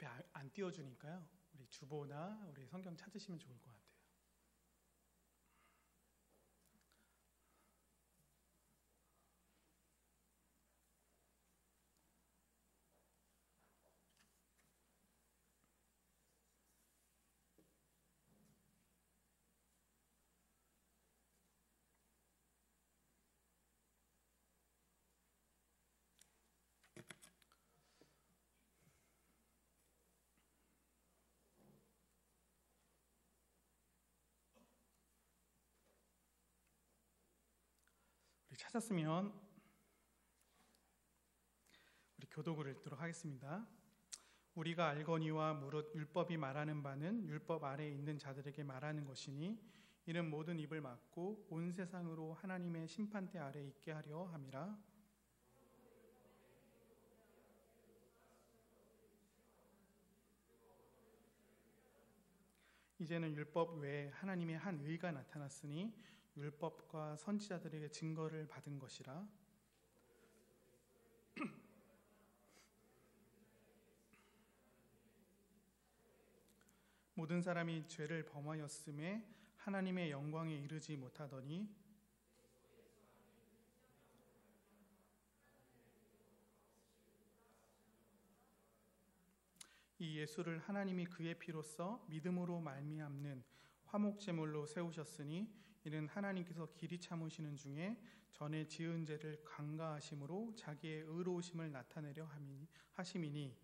앞에 안 띄워주니까요. 우리 주보나 우리 성경 찾으시면 좋을 것 같아요. 우리 찾았으면 우리 교독을 읽도록 하겠습니다. 우리가 알거니와 무릇 율법이 말하는 바는 율법 아래에 있는 자들에게 말하는 것이니 이는 모든 입을 막고 온 세상으로 하나님의 심판대 아래에 있게 하려 함이라. 이제는 율법 외에 하나님의 한 의가 나타났으니 율법과 선지자들에게 증거를 받은 것이라. 모든 사람이 죄를 범하였음에 하나님의 영광에 이르지 못하더니 이 예수를 하나님이 그의 피로써 믿음으로 말미암는 화목제물로 세우셨으니 이는 하나님께서 길이 참으시는 중에 전에 지은 죄를 간과하심으로 자기의 의로우심을 나타내려 하심이니.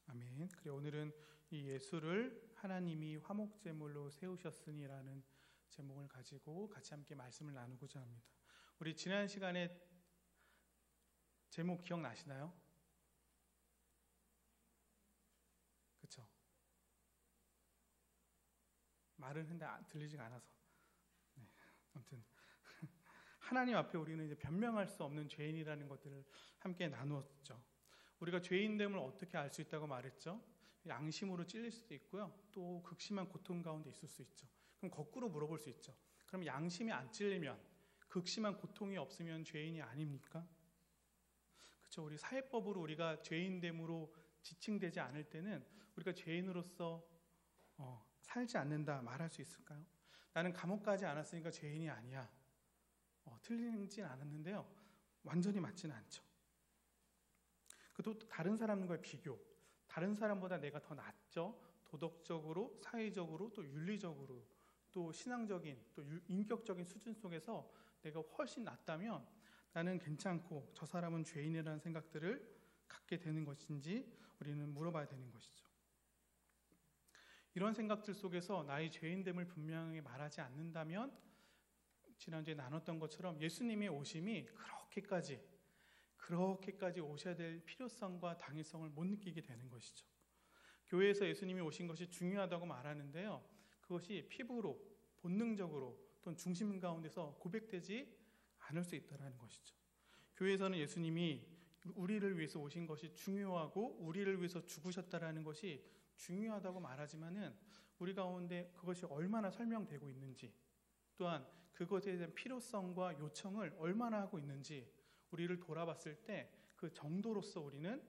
아멘. 그래, 오늘은 이 예수를 하나님이 화목제물로 세우셨으니라는 제목을 가지고 같이 함께 말씀을 나누고자 합니다. 우리 지난 시간에 제목 기억나시나요? 그렇죠? 말은 했는데 들리지가 않아서. 네, 아무튼 하나님 앞에 우리는 이제 변명할 수 없는 죄인이라는 것들을 함께 나누었죠. 우리가 죄인됨을 어떻게 알 수 있다고 말했죠? 양심으로 찔릴 수도 있고요. 또 극심한 고통 가운데 있을 수 있죠. 그럼 거꾸로 물어볼 수 있죠. 그럼 양심이 안 찔리면, 극심한 고통이 없으면 죄인이 아닙니까? 그렇죠. 우리 사회법으로 우리가 죄인됨으로 지칭되지 않을 때는 우리가 죄인으로서 살지 않는다 말할 수 있을까요? 나는 감옥 가지 않았으니까 죄인이 아니야. 틀리진 않았는데요. 완전히 맞지는 않죠. 또 다른 사람과의 비교, 다른 사람보다 내가 더 낫죠. 도덕적으로, 사회적으로, 또 윤리적으로, 또 신앙적인, 또 인격적인 수준 속에서 내가 훨씬 낫다면 나는 괜찮고 저 사람은 죄인이라는 생각들을 갖게 되는 것인지 우리는 물어봐야 되는 것이죠. 이런 생각들 속에서 나의 죄인됨을 분명히 말하지 않는다면 지난주에 나눴던 것처럼 예수님의 오심이 그렇게까지 오셔야 될 필요성과 당위성을 못 느끼게 되는 것이죠. 교회에서 예수님이 오신 것이 중요하다고 말하는데요. 그것이 피부로, 본능적으로 또는 중심 가운데서 고백되지 않을 수 있다는 것이죠. 교회에서는 예수님이 우리를 위해서 오신 것이 중요하고 우리를 위해서 죽으셨다는 것이 중요하다고 말하지만은 우리 가운데 그것이 얼마나 설명되고 있는지, 또한 그것에 대한 필요성과 요청을 얼마나 하고 있는지 우리를 돌아봤을 때 그 정도로서 우리는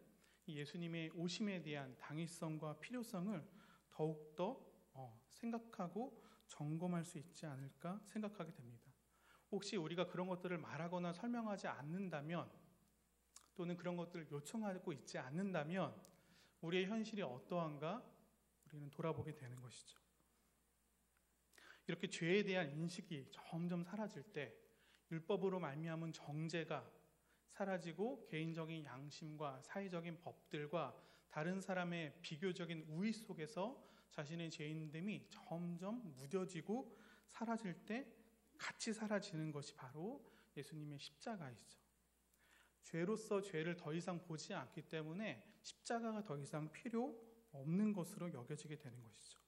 예수님의 오심에 대한 당위성과 필요성을 더욱더 생각하고 점검할 수 있지 않을까 생각하게 됩니다. 혹시 우리가 그런 것들을 말하거나 설명하지 않는다면, 또는 그런 것들을 요청하고 있지 않는다면 우리의 현실이 어떠한가 우리는 돌아보게 되는 것이죠. 이렇게 죄에 대한 인식이 점점 사라질 때 율법으로 말미암은 정죄가 사라지고 개인적인 양심과 사회적인 법들과 다른 사람의 비교적인 우위 속에서 자신의 죄인됨이 점점 무뎌지고 사라질 때 같이 사라지는 것이 바로 예수님의 십자가이죠. 죄로서 죄를 더 이상 보지 않기 때문에 십자가가 더 이상 필요 없는 것으로 여겨지게 되는 것이죠.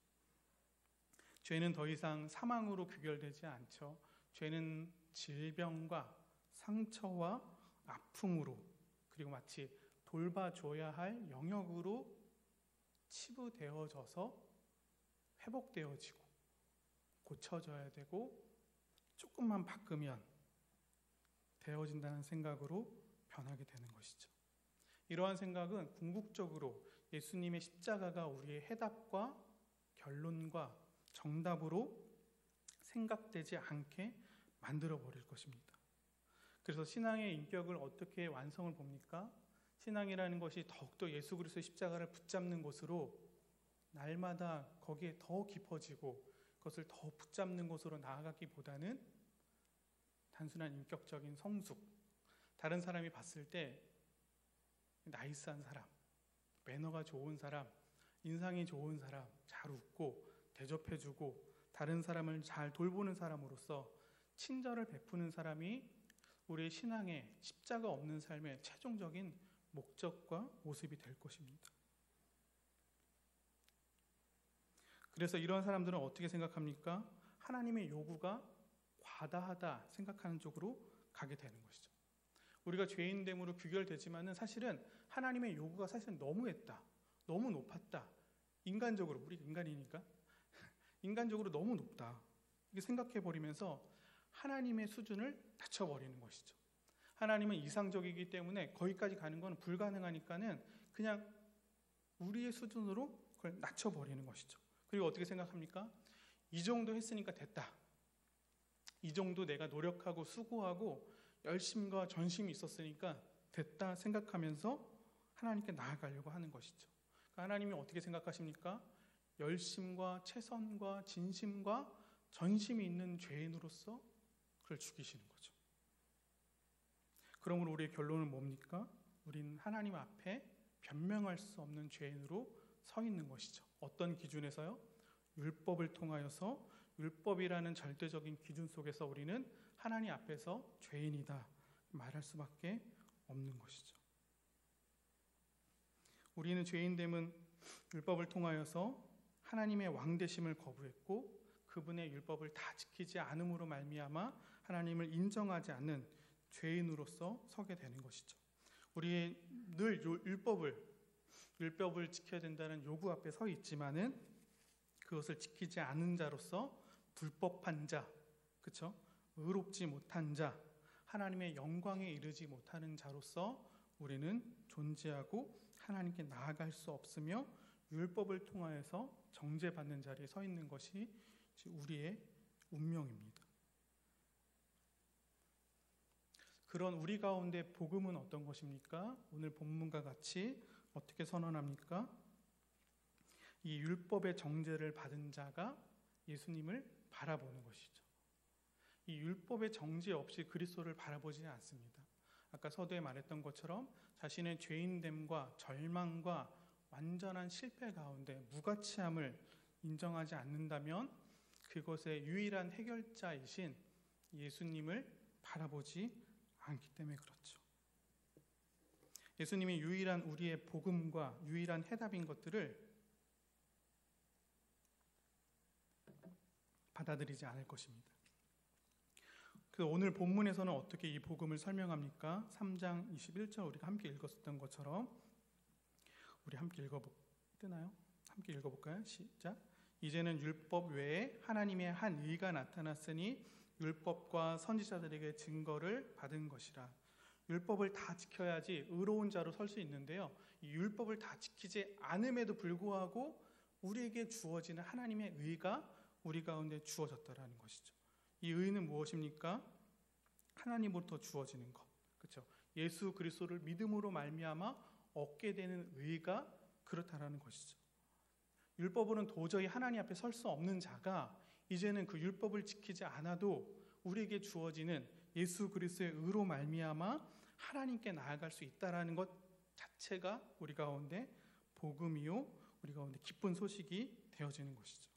죄는 더 이상 사망으로 귀결되지 않죠. 죄는 질병과 상처와 아픔으로, 그리고 마치 돌봐줘야 할 영역으로 치부되어져서 회복되어지고 고쳐져야 되고 조금만 바꾸면 되어진다는 생각으로 변하게 되는 것이죠. 이러한 생각은 궁극적으로 예수님의 십자가가 우리의 해답과 결론과 정답으로 생각되지 않게 만들어버릴 것입니다. 그래서 신앙의 인격을 어떻게 완성을 봅니까? 신앙이라는 것이 더욱더 예수 그리스도의 십자가를 붙잡는 것으로 날마다 거기에 더 깊어지고 그것을 더 붙잡는 것으로 나아가기보다는 단순한 인격적인 성숙, 다른 사람이 봤을 때 나이스한 사람, 매너가 좋은 사람, 인상이 좋은 사람, 잘 웃고 대접해주고 다른 사람을 잘 돌보는 사람으로서 친절을 베푸는 사람이 우리의 신앙의 십자가 없는 삶의 최종적인 목적과 모습이 될 것입니다. 그래서 이런 사람들은 어떻게 생각합니까? 하나님의 요구가 과다하다 생각하는 쪽으로 가게 되는 것이죠. 우리가 죄인됨으로 규결되지만은 사실은 하나님의 요구가 사실은 너무했다, 너무 높았다. 인간적으로, 우리 인간이니까 인간적으로 너무 높다. 이렇게 생각해 버리면서 하나님의 수준을 낮춰버리는 것이죠. 하나님은 이상적이기 때문에 거기까지 가는 건 불가능하니까는 그냥 우리의 수준으로 그걸 낮춰버리는 것이죠. 그리고 어떻게 생각합니까? 이 정도 했으니까 됐다. 이 정도 내가 노력하고 수고하고 열심과 전심이 있었으니까 됐다 생각하면서 하나님께 나아가려고 하는 것이죠. 그러니까 하나님이 어떻게 생각하십니까? 열심과 최선과 진심과 전심이 있는 죄인으로서 그를 죽이시는 거죠. 그러므로 우리의 결론은 뭡니까? 우리는 하나님 앞에 변명할 수 없는 죄인으로 서 있는 것이죠. 어떤 기준에서요? 율법을 통하여서 율법이라는 절대적인 기준 속에서 우리는 하나님 앞에서 죄인이다 말할 수밖에 없는 것이죠. 우리는 죄인됨은 율법을 통하여서 하나님의 왕되심을 거부했고 그분의 율법을 다 지키지 않음으로 말미암아 하나님을 인정하지 않는 죄인으로서 서게 되는 것이죠. 우리 늘 율법을 지켜야 된다는 요구 앞에 서 있지만은 그것을 지키지 않은 자로서 불법한 자, 그렇죠? 의롭지 못한 자, 하나님의 영광에 이르지 못하는 자로서 우리는 존재하고 하나님께 나아갈 수 없으며 율법을 통하여서 정죄받는 자리에 서 있는 것이 우리의 운명입니다. 그런 우리 가운데 복음은 어떤 것입니까? 오늘 본문과 같이 어떻게 선언합니까? 이 율법의 정죄를 받은 자가 예수님을 바라보는 것이죠. 이 율법의 정죄 없이 그리스도를 바라보지 않습니다. 아까 서두에 말했던 것처럼 자신의 죄인됨과 절망과 완전한 실패 가운데 무가치함을 인정하지 않는다면 그것의 유일한 해결자이신 예수님을 바라보지 않기 때문에 그렇죠. 예수님이 유일한 우리의 복음과 유일한 해답인 것들을 받아들이지 않을 것입니다. 그래서 오늘 본문에서는 어떻게 이 복음을 설명합니까? 3장 21절 우리가 함께 읽었던 것처럼 우리 함께 뜨나요? 함께 읽어볼까요? 시작. 이제는 율법 외에 하나님의 한 의가 나타났으니 율법과 선지자들에게 증거를 받은 것이라. 율법을 다 지켜야지 의로운 자로 설 수 있는데요. 이 율법을 다 지키지 않음에도 불구하고 우리에게 주어지는 하나님의 의가 우리 가운데 주어졌다라는 것이죠. 이 의는 무엇입니까? 하나님으로부터 주어지는 것. 그렇죠? 예수 그리스도를 믿음으로 말미암아 얻게 되는 의가 그렇다라는 것이죠. 율법으로는 도저히 하나님 앞에 설 수 없는 자가 이제는 그 율법을 지키지 않아도 우리에게 주어지는 예수 그리스도의 의로 말미암아 하나님께 나아갈 수 있다라는 것 자체가 우리 가운데 복음이요, 우리 가운데 기쁜 소식이 되어지는 것이죠.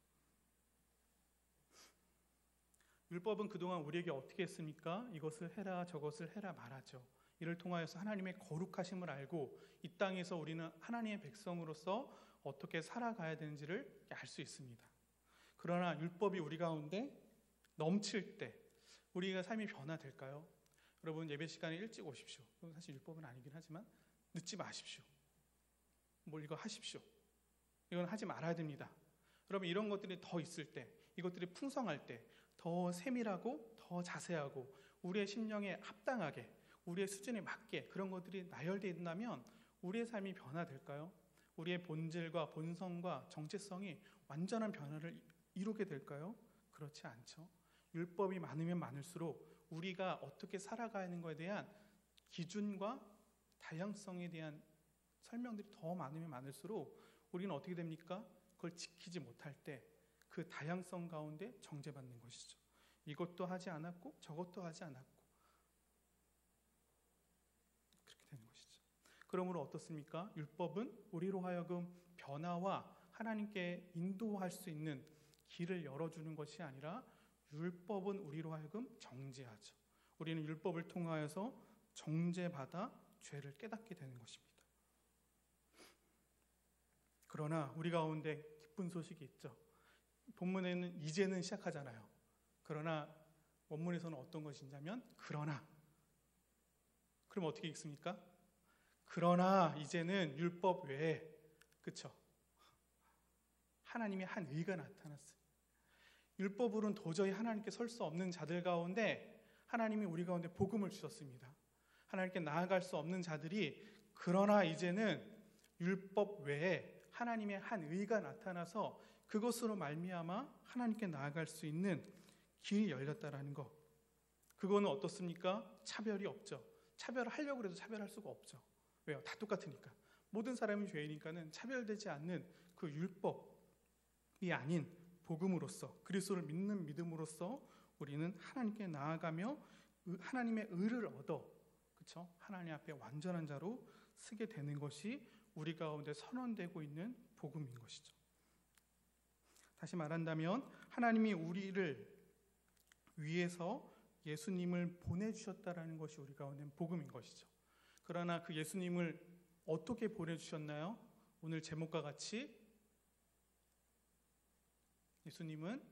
율법은 그동안 우리에게 어떻게 했습니까? 이것을 해라 저것을 해라 말하죠. 이를 통하여서 하나님의 거룩하심을 알고 이 땅에서 우리는 하나님의 백성으로서 어떻게 살아가야 되는지를 알 수 있습니다. 그러나 율법이 우리 가운데 넘칠 때 우리가 삶이 변화될까요? 여러분 예배 시간에 일찍 오십시오. 사실 율법은 아니긴 하지만 늦지 마십시오. 이거 하십시오. 이건 하지 말아야 됩니다. 여러분 이런 것들이 더 있을 때, 이것들이 풍성할 때 더 세밀하고 더 더 자세하고 우리의 심령에 합당하게 우리의 수준에 맞게 그런 것들이 나열되어 있다면 우리의 삶이 변화될까요? 우리의 본질과 본성과 정체성이 완전한 변화를 이루게 될까요? 그렇지 않죠. 율법이 많으면 많을수록 우리가 어떻게 살아가는 것에 대한 기준과 다양성에 대한 설명들이 더 많으면 많을수록 우리는 어떻게 됩니까? 그걸 지키지 못할 때 그 다양성 가운데 정죄받는 것이죠. 이것도 하지 않았고 저것도 하지 않았고 그렇게 되는 것이죠. 그러므로 어떻습니까? 율법은 우리로 하여금 변화와 하나님께 인도할 수 있는 길을 열어주는 것이 아니라 율법은 우리로 하여금 정죄하죠. 우리는 율법을 통하여서 정죄받아 죄를 깨닫게 되는 것입니다. 그러나 우리 가운데 기쁜 소식이 있죠. 본문에는 이제는 시작하잖아요. 그러나 원문에서는 어떤 것이냐면 그러나. 그럼 어떻게 읽습니까? 그러나 이제는 율법 외에, 그렇죠? 하나님의 한 의가 나타났어요. 율법으로는 도저히 하나님께 설 수 없는 자들 가운데 하나님이 우리 가운데 복음을 주셨습니다. 하나님께 나아갈 수 없는 자들이 그러나 이제는 율법 외에 하나님의 한 의가 나타나서 그것으로 말미암아 하나님께 나아갈 수 있는 길이 열렸다라는 것. 그거는 어떻습니까? 차별이 없죠. 차별하려고 해도 차별할 수가 없죠. 왜요? 다 똑같으니까. 모든 사람이 죄이니까는 차별되지 않는 그 율법이 아닌 복음으로써 그리스도를 믿는 믿음으로써 우리는 하나님께 나아가며 하나님의 의를 얻어, 그렇죠? 하나님 앞에 완전한 자로 서게 되는 것이 우리 가운데 선언되고 있는 복음인 것이죠. 다시 말한다면 하나님이 우리를 위해서 예수님을 보내주셨다라는 것이 우리 가운데 복음인 것이죠. 그러나 그 예수님을 어떻게 보내주셨나요? 오늘 제목과 같이 예수님은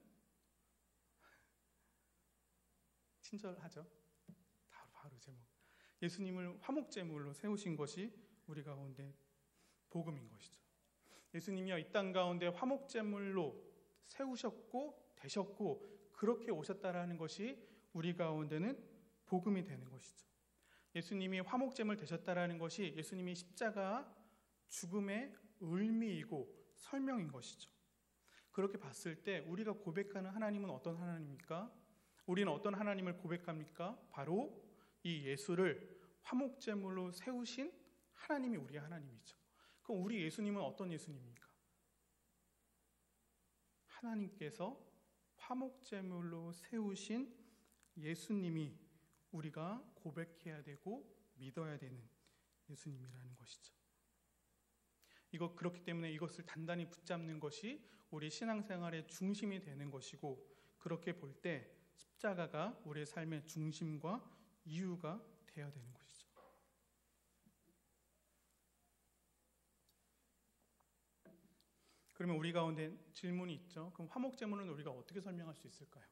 친절하죠. 바로 제목. 예수님을 화목제물로 세우신 것이 우리 가운데 복음인 것이죠. 예수님이요 이 땅 가운데 화목제물로 세우셨고 되셨고 그렇게 오셨다라는 것이 우리 가운데는 복음이 되는 것이죠. 예수님이 화목제물 되셨다라는 것이 예수님이 십자가 죽음의 의미이고 설명인 것이죠. 그렇게 봤을 때 우리가 고백하는 하나님은 어떤 하나님입니까? 우리는 어떤 하나님을 고백합니까? 바로 이 예수를 화목제물로 세우신 하나님이 우리의 하나님이죠. 그럼 우리 예수님은 어떤 예수님입니까? 하나님께서 화목제물로 세우신 예수님이 우리가 고백해야 되고 믿어야 되는 예수님이라는 것이죠. 그렇기 때문에 이것을 단단히 붙잡는 것이 우리 신앙생활의 중심이 되는 것이고, 그렇게 볼 때 십자가가 우리의 삶의 중심과 이유가 되어야 되는 것이죠. 그러면 우리 가운데 질문이 있죠. 그럼 화목제물은 우리가 어떻게 설명할 수 있을까요?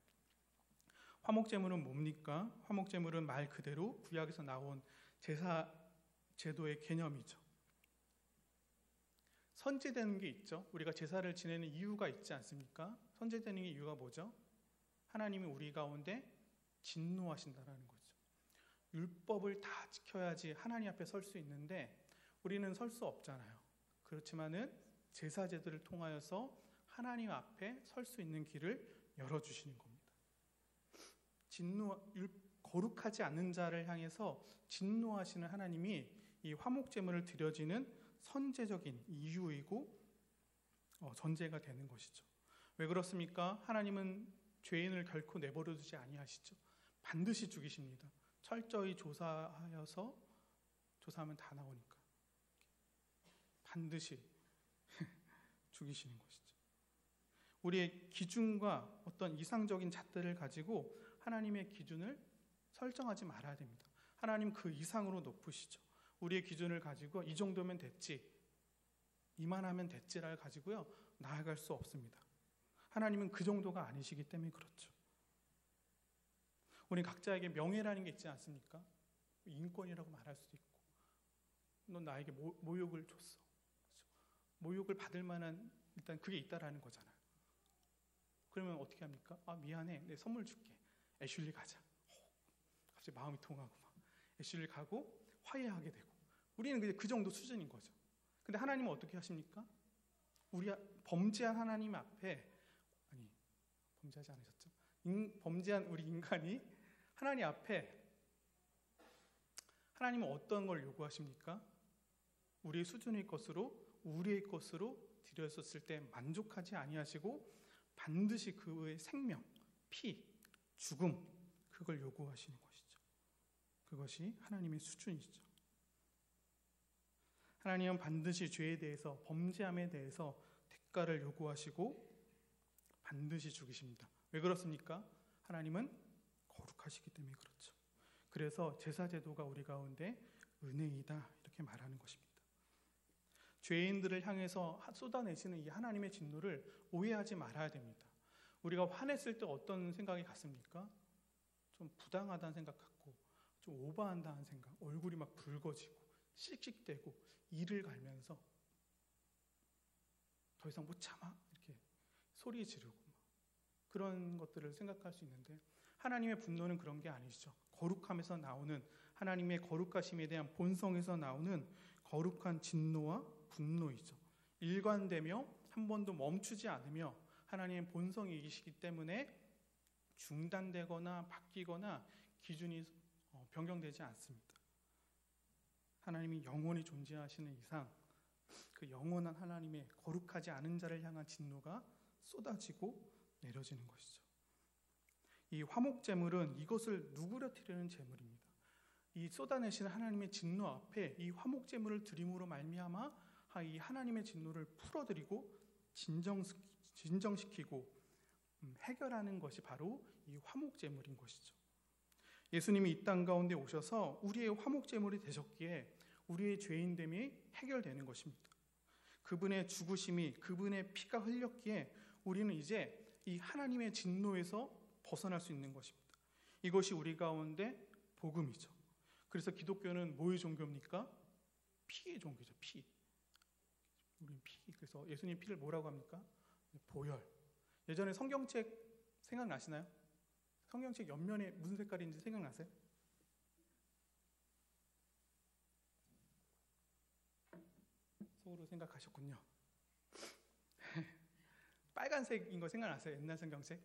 화목제물은 뭡니까? 화목제물은 말 그대로 구약에서 나온 제사 제도의 개념이죠. 선제되는 게 있죠. 우리가 제사를 지내는 이유가 있지 않습니까? 선제되는 게 이유가 뭐죠? 하나님이 우리 가운데 진노하신다라는 거죠. 율법을 다 지켜야지 하나님 앞에 설 수 있는데 우리는 설 수 없잖아요. 그렇지만은 제사 제도를 통하여서 하나님 앞에 설 수 있는 길을 열어주시는 겁니다. 거룩하지 않는 자를 향해서 진노하시는 하나님이 이 화목제물을 드려지는 선제적인 이유이고 전제가 되는 것이죠. 왜 그렇습니까? 하나님은 죄인을 결코 내버려 두지 아니하시죠. 반드시 죽이십니다. 철저히 조사하면 다 나오니까 반드시 죽이시는 것이죠. 우리의 기준과 어떤 이상적인 잣들을 가지고 하나님의 기준을 설정하지 말아야 됩니다. 하나님 그 이상으로 높으시죠. 우리의 기준을 가지고 이 정도면 됐지, 이만하면 됐지를 가지고요 나아갈 수 없습니다. 하나님은 그 정도가 아니시기 때문에 그렇죠. 우리 각자에게 명예라는 게 있지 않습니까? 인권이라고 말할 수도 있고, 넌 나에게 모욕을 줬어. 모욕을 받을 만한 일단 그게 있다라는 거잖아요. 그러면 어떻게 합니까? 아 미안해, 내 선물 줄게. 애슐리 가자. 갑자기 마음이 통하고 막 애슐리 가고 화해하게 되고 우리는 그 정도 수준인 거죠. 근데 하나님은 어떻게 하십니까? 우리 범죄한 하나님 앞에 범죄하지 않으셨죠? 범죄한 우리 인간이 하나님 앞에 하나님은 어떤 걸 요구하십니까? 우리의 수준의 것으로 우리의 것으로 드렸었을 때 만족하지 아니하시고 반드시 그의 생명, 피, 죽음 그걸 요구하시는 것이죠. 그것이 하나님의 수준이죠. 하나님은 반드시 죄에 대해서 범죄함에 대해서 대가를 요구하시고 반드시 죽이십니다. 왜 그렇습니까? 하나님은 거룩하시기 때문에 그렇죠. 그래서 제사제도가 우리 가운데 은혜이다 이렇게 말하는 것입니다. 죄인들을 향해서 쏟아내시는 이 하나님의 진노를 오해하지 말아야 됩니다. 우리가 화냈을 때 어떤 생각이 갔습니까? 좀 부당하다는 생각 같고 좀 오버한다는 생각, 얼굴이 막 붉어지고 씩씩대고 이를 갈면서 더 이상 못 참아 이렇게 소리 지르고 그런 것들을 생각할 수 있는데 하나님의 분노는 그런 게 아니시죠. 거룩함에서 나오는 하나님의 거룩하심에 대한 본성에서 나오는 거룩한 진노와 분노이죠. 일관되며 한 번도 멈추지 않으며 하나님의 본성이시기 때문에 중단되거나 바뀌거나 기준이 변경되지 않습니다. 하나님이 영원히 존재하시는 이상 그 영원한 하나님의 거룩하지 않은 자를 향한 진노가 쏟아지고 내려지는 것이죠. 이 화목제물은 이것을 누그러뜨리는 제물입니다. 이 쏟아내시는 하나님의 진노 앞에 이 화목제물을 드림으로 말미암아 이 하나님의 진노를 풀어드리고 진정시키고 해결하는 것이 바로 이 화목제물인 것이죠. 예수님이 이 땅 가운데 오셔서 우리의 화목제물이 되셨기에 우리의 죄인됨이 해결되는 것입니다. 그분의 죽으심이 그분의 피가 흘렸기에 우리는 이제 이 하나님의 진노에서 벗어날 수 있는 것입니다. 이것이 우리 가운데 복음이죠. 그래서 기독교는 뭐의 종교입니까? 피의 종교죠. 피. 우리는 피. 그래서 예수님 피를 뭐라고 합니까? 보혈. 예전에 성경책 생각나시나요? 성경책 옆면에 무슨 색깔인지 생각나세요? 속으로 생각하셨군요. 빨간색인 거 생각나세요? 옛날 성경책?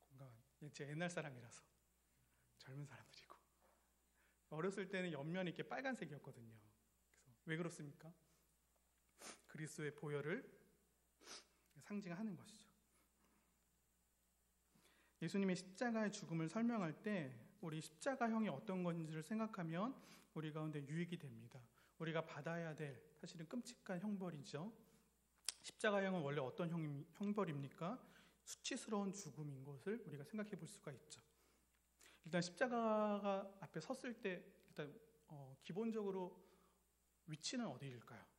공감. 제 옛날 사람이라서 젊은 사람들이고 어렸을 때는 옆면이 이렇게 빨간색이었거든요. 그래서 왜 그렇습니까? 그리스도의 보혈을 상징하는 것이죠. 예수님의 십자가의 죽음을 설명할 때 우리 십자가형이 어떤 건지를 생각하면 우리 가운데 유익이 됩니다. 우리가 받아야 될 사실은 끔찍한 형벌이죠. 십자가형은 원래 어떤 형벌입니까? 수치스러운 죽음인 것을 우리가 생각해 볼 수가 있죠. 일단 십자가 앞에 섰을 때 일단 기본적으로 위치는 어디일까요?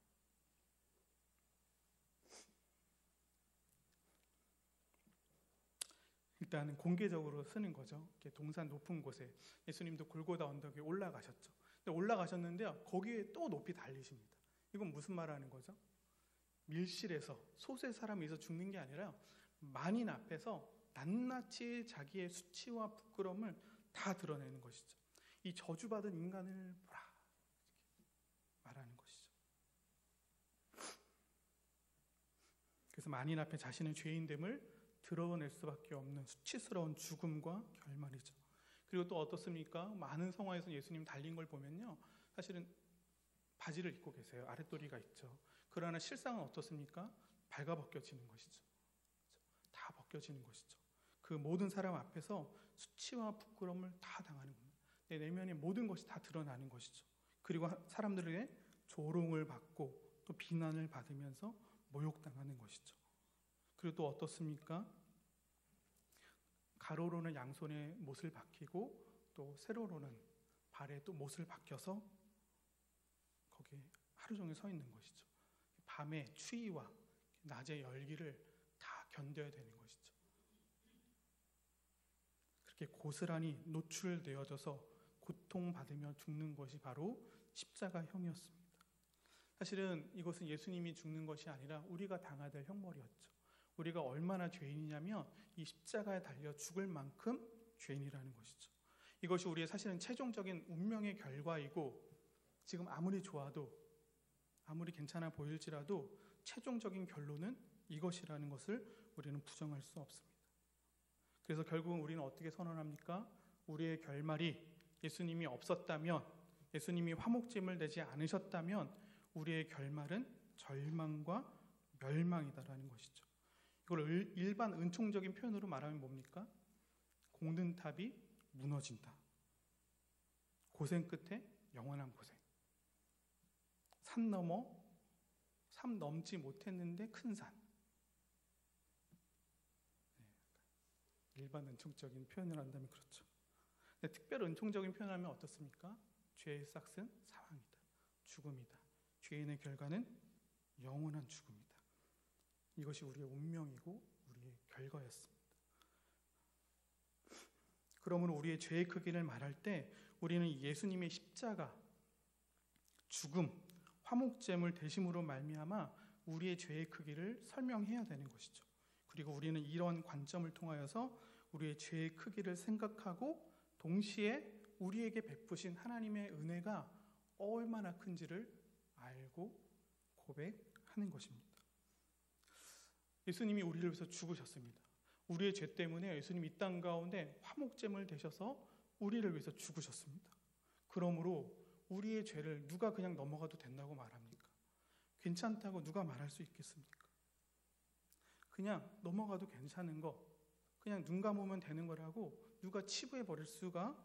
일단은 공개적으로 쓰는 거죠. 이렇게 동산 높은 곳에 예수님도 골고다 언덕에 올라가셨죠. 근데 올라가셨는데요, 거기에 또 높이 달리십니다. 이건 무슨 말하는 거죠? 밀실에서 소수의 사람이 있어 죽는 게 아니라 만인 앞에서 낱낱이 자기의 수치와 부끄러움을 다 드러내는 것이죠. 이 저주받은 인간을 보라 말하는 것이죠. 그래서 만인 앞에 자신의 죄인됨을 드러낼 수밖에 없는 수치스러운 죽음과 결말이죠. 그리고 또 어떻습니까? 많은 성화에서 예수님 달린 걸 보면요, 사실은 바지를 입고 계세요. 아랫도리가 있죠. 그러나 실상은 어떻습니까? 발가벗겨지는 것이죠. 다 벗겨지는 것이죠. 그 모든 사람 앞에서 수치와 부끄러움을 다 당하는 겁니다. 내 내면의 모든 것이 다 드러나는 것이죠. 그리고 사람들에게 조롱을 받고 또 비난을 받으면서 모욕당하는 것이죠. 그리고 또 어떻습니까? 가로로는 양손에 못을 박히고 또 세로로는 발에 또 못을 박혀서 거기에 하루 종일 서 있는 것이죠. 밤의 추위와 낮의 열기를 다 견뎌야 되는 것이죠. 그렇게 고스란히 노출되어져서 고통받으며 죽는 것이 바로 십자가형이었습니다. 사실은 이것은 예수님이 죽는 것이 아니라 우리가 당해야 될 형벌이었죠. 우리가 얼마나 죄인이냐면 이 십자가에 달려 죽을 만큼 죄인이라는 것이죠. 이것이 우리의 사실은 최종적인 운명의 결과이고, 지금 아무리 좋아도, 아무리 괜찮아 보일지라도 최종적인 결론은 이것이라는 것을 우리는 부정할 수 없습니다. 그래서 결국은 우리는 어떻게 선언합니까? 우리의 결말이 예수님이 없었다면, 예수님이 화목제물 되지 않으셨다면 우리의 결말은 절망과 멸망이다라는 것이죠. 이걸 일반 은총적인 표현으로 말하면 뭡니까? 공든탑이 무너진다. 고생 끝에 영원한 고생. 산 넘지 못했는데 큰 산. 일반 은총적인 표현을 한다면 그렇죠. 근데 특별 은총적인 표현을 하면 어떻습니까? 죄의 싹은 사망이다. 죽음이다. 죄인의 결과는 영원한 죽음이다. 이것이 우리의 운명이고 우리의 결과였습니다. 그러므로 우리의 죄의 크기를 말할 때 우리는 예수님의 십자가, 죽음, 화목제물 되심으로 말미암아 우리의 죄의 크기를 설명해야 되는 것이죠. 그리고 우리는 이러한 관점을 통하여서 우리의 죄의 크기를 생각하고 동시에 우리에게 베푸신 하나님의 은혜가 얼마나 큰지를 알고 고백하는 것입니다. 예수님이 우리를 위해서 죽으셨습니다. 우리의 죄 때문에 예수님이 이 땅 가운데 화목제물 되셔서 우리를 위해서 죽으셨습니다. 그러므로 우리의 죄를 누가 그냥 넘어가도 된다고 말합니까? 괜찮다고 누가 말할 수 있겠습니까? 그냥 넘어가도 괜찮은 거, 그냥 눈 감으면 되는 거라고 누가 치부해 버릴 수가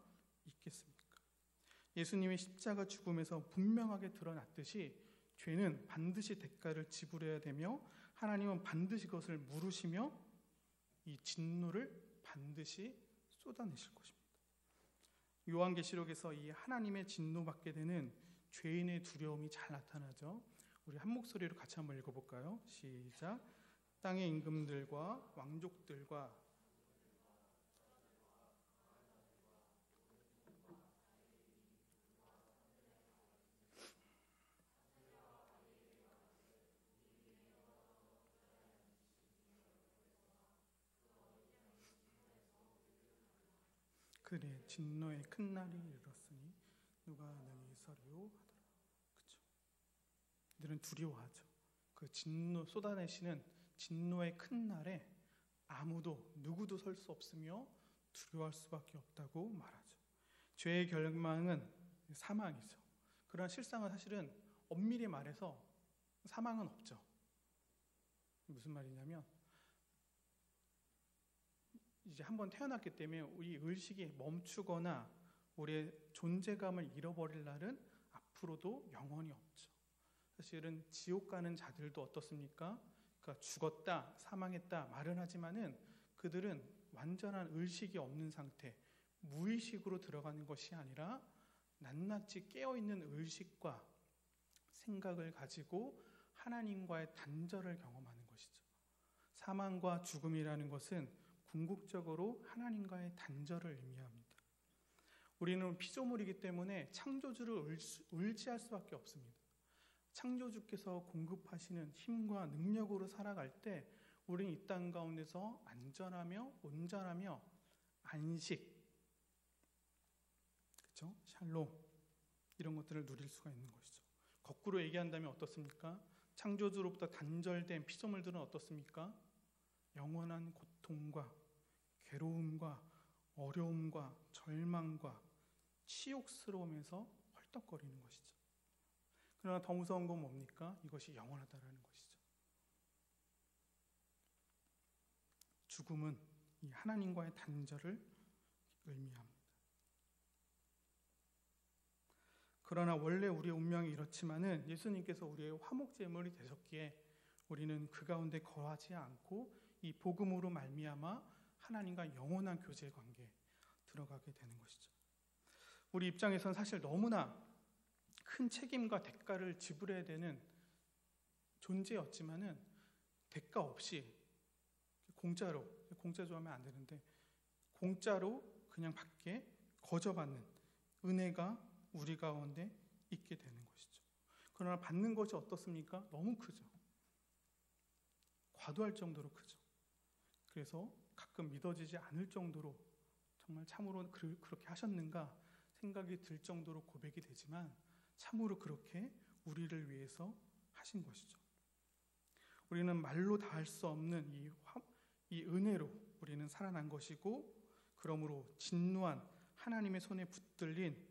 있겠습니까? 예수님의 십자가 죽음에서 분명하게 드러났듯이 죄는 반드시 대가를 지불해야 되며 하나님은 반드시 그것을 물으시며 이 진노를 반드시 쏟아내실 것입니다. 요한계시록에서 이 하나님의 진노받게 되는 죄인의 두려움이 잘 나타나죠. 우리 한 목소리로 같이 한번 읽어볼까요? 시작. 땅의 임금들과 왕족들과 그래 진노의 큰 날이 이르렀으니 누가 능히 서리오 하더라. 그렇죠? 이들은 두려워하죠. 그 진노 쏟아내시는 진노의 큰 날에 아무도 누구도 설 수 없으며 두려워할 수밖에 없다고 말하죠. 죄의 결망은 사망이죠. 그러나 실상은 사실은 엄밀히 말해서 사망은 없죠. 무슨 말이냐면 이제 한번 태어났기 때문에 우리 의식이 멈추거나 우리의 존재감을 잃어버릴 날은 앞으로도 영원히 없죠. 사실은 지옥 가는 자들도 어떻습니까? 그러니까 죽었다, 사망했다 말은 하지만은 그들은 완전한 의식이 없는 상태, 무의식으로 들어가는 것이 아니라 낱낱이 깨어있는 의식과 생각을 가지고 하나님과의 단절을 경험하는 것이죠. 사망과 죽음이라는 것은 궁극적으로 하나님과의 단절을 의미합니다. 우리는 피조물이기 때문에 창조주를 의지할 수밖에 없습니다. 창조주께서 공급하시는 힘과 능력으로 살아갈 때 우리는 이 땅 가운데서 안전하며 온전하며 안식, 그렇죠? 샬롬 이런 것들을 누릴 수가 있는 것이죠. 거꾸로 얘기한다면 어떻습니까? 창조주로부터 단절된 피조물들은 어떻습니까? 영원한 고통과 괴로움과 어려움과 절망과 치욕스러움에서 헐떡거리는 것이죠. 그러나 더 무서운 건 뭡니까? 이것이 영원하다라는 것이죠. 죽음은 이 하나님과의 단절을 의미합니다. 그러나 원래 우리의 운명이 이렇지만은 예수님께서 우리의 화목제물이 되셨기에 우리는 그 가운데 거하지 않고 이 복음으로 말미암아 하나님과 영원한 교제 관계에 들어가게 되는 것이죠. 우리 입장에서는 사실 너무나 큰 책임과 대가를 지불해야 되는 존재였지만은 대가 없이 공짜로 하면 안 되는데 공짜로 그냥 받게 거저받는 은혜가 우리 가운데 있게 되는 것이죠. 그러나 받는 것이 어떻습니까? 너무 크죠. 과도할 정도로 크죠. 그래서 가끔 믿어지지 않을 정도로 정말 참으로 그렇게 하셨는가 생각이 들 정도로 고백이 되지만 참으로 그렇게 우리를 위해서 하신 것이죠. 우리는 말로 다 할 수 없는 이 은혜로 우리는 살아난 것이고, 그러므로 진노한 하나님의 손에 붙들린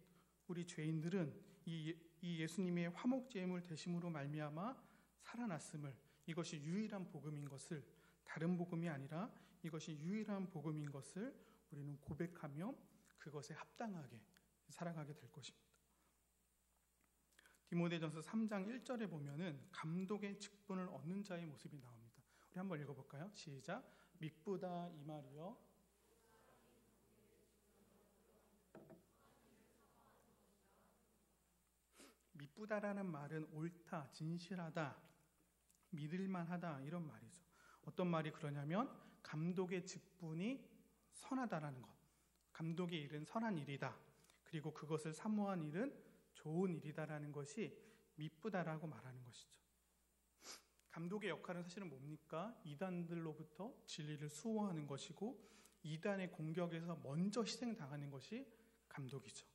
우리 죄인들은 이 예수님의 화목제물 되심으로 말미암아 살아났음을, 이것이 유일한 복음인 것을, 다른 복음이 아니라 이것이 유일한 복음인 것을 우리는 고백하며 그것에 합당하게 살아가게 될 것입니다. 디모데전서 3장 1절에 보면은 감독의 직분을 얻는 자의 모습이 나옵니다. 우리 한번 읽어볼까요? 시작. 미쁘다 이 말이요. 미쁘다라는 말은 옳다, 진실하다, 믿을만하다 이런 말이죠. 어떤 말이 그러냐면 감독의 직분이 선하다라는 것, 감독의 일은 선한 일이다, 그리고 그것을 사모한 일은 좋은 일이다라는 것이 미쁘다라고 말하는 것이죠. 감독의 역할은 사실은 뭡니까? 이단들로부터 진리를 수호하는 것이고, 이단의 공격에서 먼저 희생당하는 것이 감독이죠.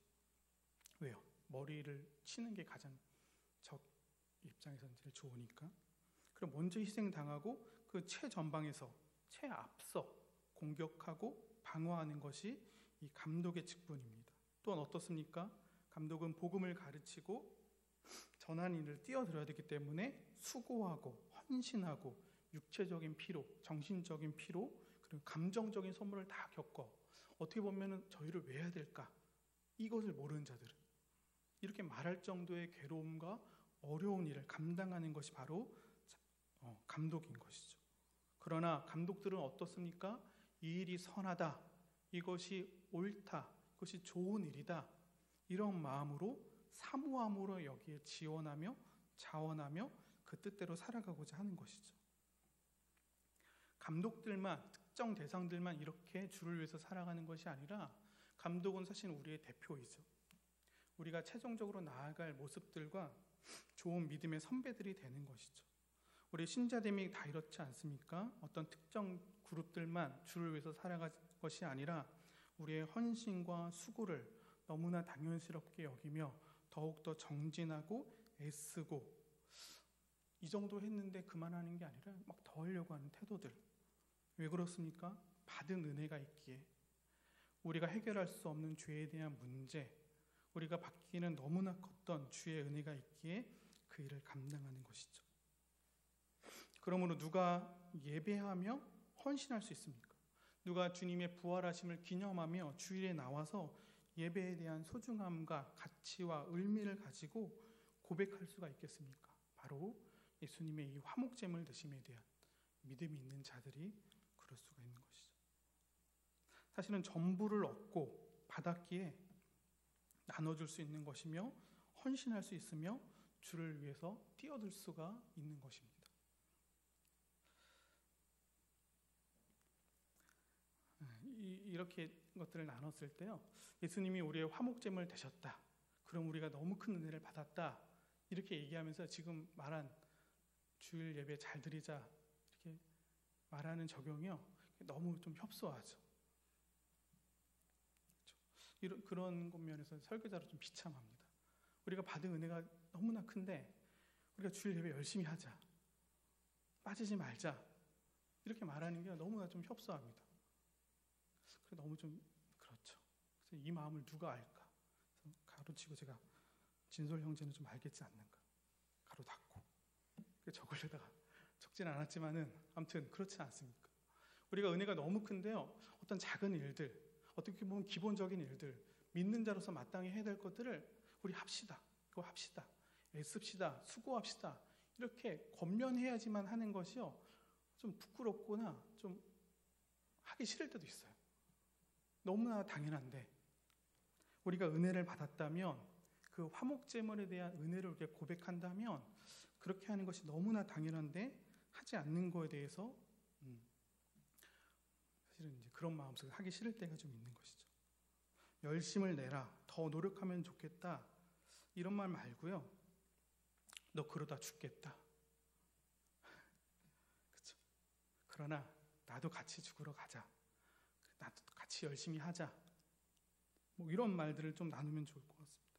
왜요? 머리를 치는 게 가장 적 입장에서는 제일 좋으니까. 그럼 먼저 희생당하고 그 최전방에서 최앞서 공격하고 방어하는 것이 이 감독의 직분입니다. 또한 어떻습니까? 감독은 복음을 가르치고 전하는 일을 뛰어들어야 되기 때문에 수고하고 헌신하고 육체적인 피로, 정신적인 피로, 그리고 감정적인 소모를 다 겪어 어떻게 보면 저희를 왜 해야 될까? 이것을 모르는 자들은 이렇게 말할 정도의 괴로움과 어려운 일을 감당하는 것이 바로 감독인 것이죠. 그러나 감독들은 어떻습니까? 이 일이 선하다, 이것이 옳다, 이것이 좋은 일이다, 이런 마음으로 사모함으로 여기에 지원하며 자원하며 그 뜻대로 살아가고자 하는 것이죠. 감독들만, 특정 대상들만 이렇게 주를 위해서 살아가는 것이 아니라 감독은 사실 우리의 대표이죠. 우리가 최종적으로 나아갈 모습들과 좋은 믿음의 선배들이 되는 것이죠. 우리 신자됨이 다 이렇지 않습니까? 어떤 특정 그룹들만 주를 위해서 살아갈 것이 아니라 우리의 헌신과 수고를 너무나 당연스럽게 여기며 더욱더 정진하고 애쓰고, 이 정도 했는데 그만하는 게 아니라 막 더 하려고 하는 태도들. 왜 그렇습니까? 받은 은혜가 있기에, 우리가 해결할 수 없는 죄에 대한 문제, 우리가 받기는 너무나 컸던 주의 은혜가 있기에 그 일을 감당하는 것이죠. 그러므로 누가 예배하며 헌신할 수 있습니까? 누가 주님의 부활하심을 기념하며 주일에 나와서 예배에 대한 소중함과 가치와 의미를 가지고 고백할 수가 있겠습니까? 바로 예수님의 이 화목제물 드심에 대한 믿음이 있는 자들이 그럴 수가 있는 것이죠. 사실은 전부를 얻고 받았기에 나눠줄 수 있는 것이며 헌신할 수 있으며 주를 위해서 뛰어들 수가 있는 것입니다. 이렇게 것들을 나눴을 때요, 예수님이 우리의 화목제물 되셨다, 그럼 우리가 너무 큰 은혜를 받았다, 이렇게 얘기하면서 지금 말한 주일 예배 잘 드리자 이렇게 말하는 적용이요, 너무 좀 협소하죠. 그런 면에서 설교자로 좀 비참합니다. 우리가 받은 은혜가 너무나 큰데 우리가 주일 예배 열심히 하자, 빠지지 말자, 이렇게 말하는 게 너무나 좀 협소합니다. 너무 좀 그렇죠. 그래서 이 마음을 누가 알까? 그래서 가로치고 제가 진솔 형제는 좀 알겠지 않는가? 가로 닫고 적으려다가 적진 않았지만은 아무튼 그렇지 않습니까? 우리가 은혜가 너무 큰데요, 어떤 작은 일들, 어떻게 보면 기본적인 일들, 믿는 자로서 마땅히 해야 될 것들을 우리 합시다, 이거 합시다, 애씁시다, 수고합시다, 이렇게 권면해야지만 하는 것이요, 좀 부끄럽거나 좀 하기 싫을 때도 있어요. 너무나 당연한데 우리가 은혜를 받았다면, 그 화목제물에 대한 은혜를 이렇게 고백한다면, 그렇게 하는 것이 너무나 당연한데 하지 않는 거에 대해서 사실은 이제 그런 마음속에 하기 싫을 때가 좀 있는 것이죠. 열심을 내라, 더 노력하면 좋겠다, 이런 말 말고요, 너 그러다 죽겠다. 그렇죠? 그러나 나도 같이 죽으러 가자. 나도 같이 열심히 하자. 뭐 이런 말들을 좀 나누면 좋을 것 같습니다.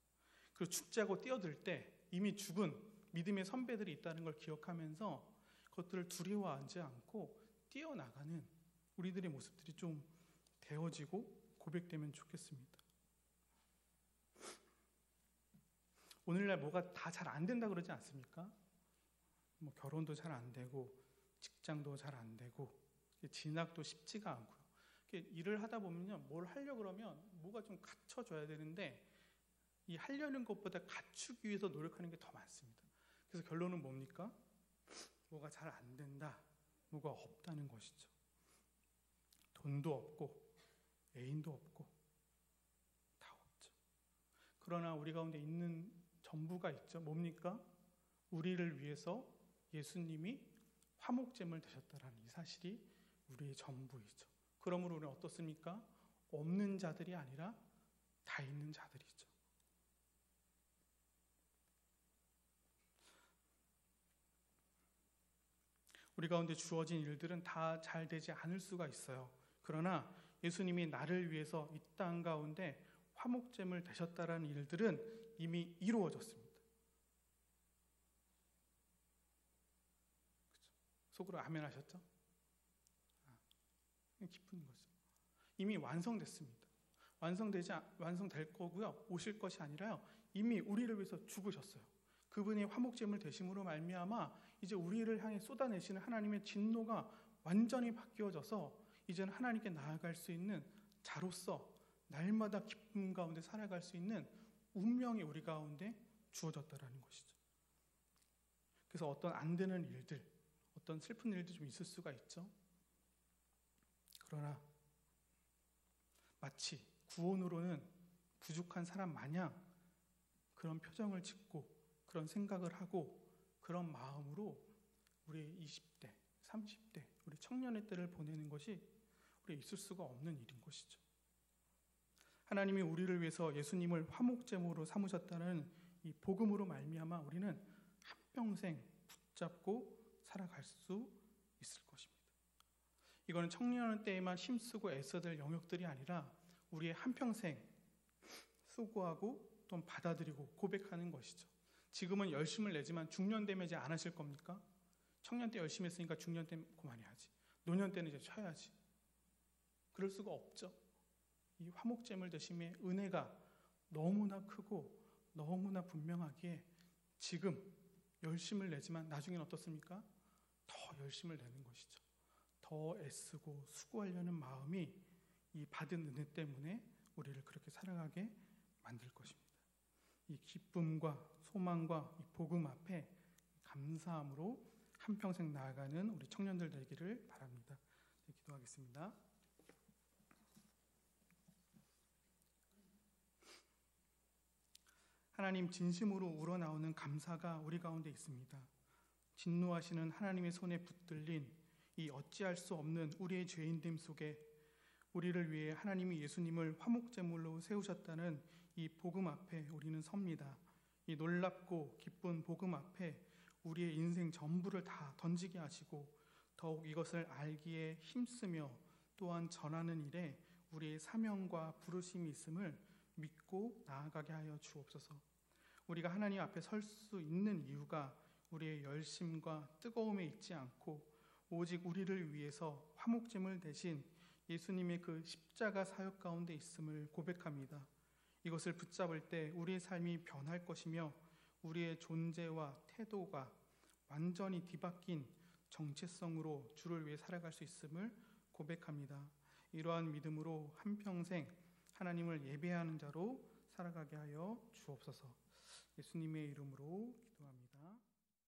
그리고 축제하고 뛰어들 때 이미 죽은 믿음의 선배들이 있다는 걸 기억하면서 그것들을 두려워하지 않고 뛰어나가는 우리들의 모습들이 좀 되어지고 고백되면 좋겠습니다. 오늘날 뭐가 다 잘 안 된다 그러지 않습니까? 뭐 결혼도 잘 안 되고 직장도 잘 안 되고 진학도 쉽지가 않고요. 일을 하다 보면요, 뭘 하려고 그러면 뭐가 좀 갖춰져야 되는데 이 하려는 것보다 갖추기 위해서 노력하는 게 더 많습니다. 그래서 결론은 뭡니까? 뭐가 잘 안 된다, 뭐가 없다는 것이죠. 돈도 없고 애인도 없고 다 없죠. 그러나 우리 가운데 있는 전부가 있죠. 뭡니까? 우리를 위해서 예수님이 화목제물 되셨다라는 이 사실이 우리의 전부이죠. 그러므로 우리는 어떻습니까? 없는 자들이 아니라 다 있는 자들이죠. 우리 가운데 주어진 일들은 다 잘 되지 않을 수가 있어요. 그러나 예수님이 나를 위해서 이 땅 가운데 화목제물 되셨다라는 일들은 이미 이루어졌습니다. 속으로 아멘 하셨죠? 기쁜 거죠. 이미 완성됐습니다. 완성될 거고요. 오실 것이 아니라요. 이미 우리를 위해서 죽으셨어요. 그분이 화목제물 되심으로 말미암아 이제 우리를 향해 쏟아내시는 하나님의 진노가 완전히 바뀌어져서 이제는 하나님께 나아갈 수 있는 자로서 날마다 기쁨 가운데 살아갈 수 있는 운명이 우리 가운데 주어졌다라는 것이죠. 그래서 어떤 안 되는 일들, 어떤 슬픈 일도 좀 있을 수가 있죠. 그러나 마치 구원으로는 부족한 사람 마냥 그런 표정을 짓고 그런 생각을 하고 그런 마음으로 우리 20대, 30대, 우리 청년의 때를 보내는 것이 우리 있을 수가 없는 일인 것이죠. 하나님이 우리를 위해서 예수님을 화목제물로 삼으셨다는 이 복음으로 말미암아 우리는 한평생 붙잡고 살아갈 수 있을 것입니다. 이거는 청년 때에만 힘쓰고 애써야 될 영역들이 아니라 우리의 한평생 수고하고 또 받아들이고 고백하는 것이죠. 지금은 열심을 내지만 중년 되면 이제 안 하실 겁니까? 청년 때 열심히 했으니까 중년 때 그만해야지. 노년 때는 이제 쉬어야지. 그럴 수가 없죠. 이 화목제물 되심의 은혜가 너무나 크고 너무나 분명하기에 지금 열심을 내지만 나중에는 어떻습니까? 더 열심을 내는 것이죠. 더 애쓰고 수고하려는 마음이 이 받은 은혜 때문에 우리를 그렇게 살아가게 만들 것입니다. 이 기쁨과 소망과 이 복음 앞에 감사함으로 한평생 나아가는 우리 청년들 되기를 바랍니다. 네, 기도하겠습니다. 하나님, 진심으로 우러나오는 감사가 우리 가운데 있습니다. 진노하시는 하나님의 손에 붙들린 이 어찌할 수 없는 우리의 죄인됨 속에 우리를 위해 하나님이 예수님을 화목제물로 세우셨다는 이 복음 앞에 우리는 섭니다. 이 놀랍고 기쁜 복음 앞에 우리의 인생 전부를 다 던지게 하시고 더욱 이것을 알기에 힘쓰며 또한 전하는 일에 우리의 사명과 부르심이 있음을 믿고 나아가게 하여 주옵소서. 우리가 하나님 앞에 설 수 있는 이유가 우리의 열심과 뜨거움에 있지 않고 오직 우리를 위해서 화목제물 대신 예수님의 그 십자가 사역 가운데 있음을 고백합니다. 이것을 붙잡을 때 우리의 삶이 변할 것이며 우리의 존재와 태도가 완전히 뒤바뀐 정체성으로 주를 위해 살아갈 수 있음을 고백합니다. 이러한 믿음으로 한평생 하나님을 예배하는 자로 살아가게 하여 주옵소서. 예수님의 이름으로 기도합니다.